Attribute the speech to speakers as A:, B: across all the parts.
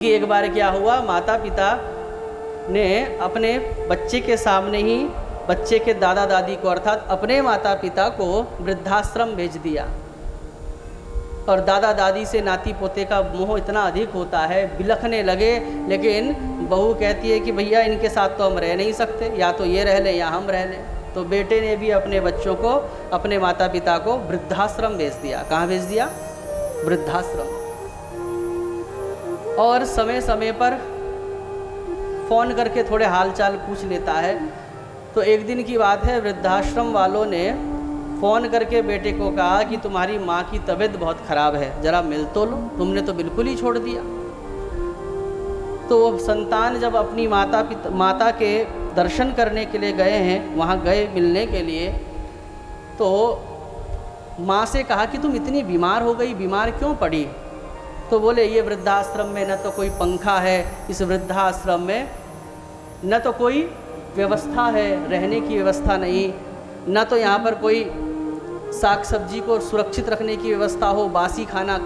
A: कि एक बार क्या हुआ, माता पिता ने अपने बच्चे के सामने ही बच्चे के दादा दादी को अर्थात अपने माता पिता को वृद्धाश्रम भेज दिया। और दादा दादी से नाती पोते का मोह इतना अधिक होता है, बिलखने लगे। लेकिन बहू कहती है कि भैया इनके साथ तो हम रह नहीं सकते, या तो ये रह लें या हम रह लें। तो बेटे ने भी अपने बच्चों को, अपने माता पिता को वृद्धाश्रम भेज दिया। कहाँ भेज दिया? वृद्धाश्रम। और समय समय पर फ़ोन करके थोड़े हालचाल पूछ लेता है। तो एक दिन की बात है, वृद्धाश्रम वालों ने फ़ोन करके बेटे को कहा कि तुम्हारी माँ की तबीयत बहुत ख़राब है, ज़रा मिल तो लो, तुमने तो बिल्कुल ही छोड़ दिया। तो संतान जब अपनी माता के दर्शन करने के लिए गए हैं, वहाँ गए मिलने के लिए, तो माँ से कहा कि तुम इतनी बीमार हो गई, बीमार क्यों पड़ी? तो बोले ये वृद्धाश्रम में न तो कोई पंखा है, इस वृद्धाश्रम में न तो कोई व्यवस्था है, रहने की व्यवस्था नहीं, न तो यहाँ पर कोई साग सब्जी को सुरक्षित रखने की व्यवस्था हो, बासी खाना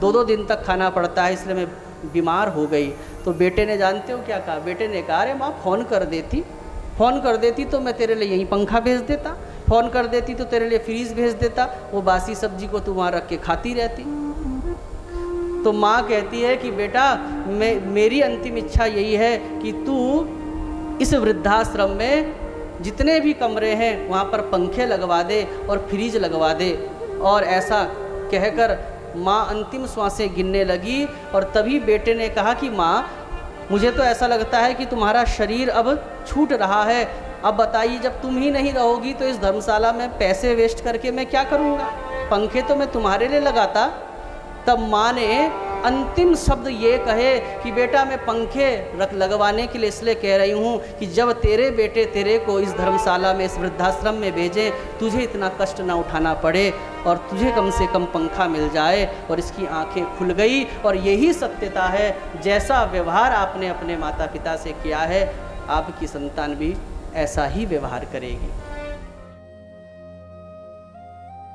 A: 2-2 दिन तक खाना पड़ता है, इसलिए मैं बीमार हो गई। तो बेटे ने जानते हो क्या कहा? बेटे ने कहा, अरे माँ फ़ोन कर देती तो मैं तेरे लिए यहीं पंखा भेज देता, फ़ोन कर देती तो तेरे लिए फ्रीज भेज देता, वो बासी सब्जी को तू वहाँ रख के खाती रहती। तो माँ कहती है कि बेटा मेरी अंतिम इच्छा यही है कि तू इस वृद्धाश्रम में जितने भी कमरे हैं वहाँ पर पंखे लगवा दे और फ्रीज लगवा दे। और ऐसा कहकर माँ अंतिम श्वासें गिनने लगी। और तभी बेटे ने कहा कि माँ मुझे तो ऐसा लगता है कि तुम्हारा शरीर अब छूट रहा है, अब बताइए जब तुम ही नहीं रहोगी तो इस धर्मशाला में पैसे वेस्ट करके मैं क्या करूँगा? पंखे तो मैं तुम्हारे लिए लगाता। तब माँ ने अंतिम शब्द ये कहे कि बेटा मैं पंखे लगवाने के लिए इसलिए कह रही हूँ कि जब तेरे बेटे तेरे को इस धर्मशाला में, इस वृद्धाश्रम में भेजें, तुझे इतना कष्ट ना उठाना पड़े और तुझे कम से कम पंखा मिल जाए। और इसकी आंखें खुल गई। और यही सत्यता है, जैसा व्यवहार आपने अपने माता पिता से किया है, आपकी संतान भी ऐसा ही व्यवहार करेगी।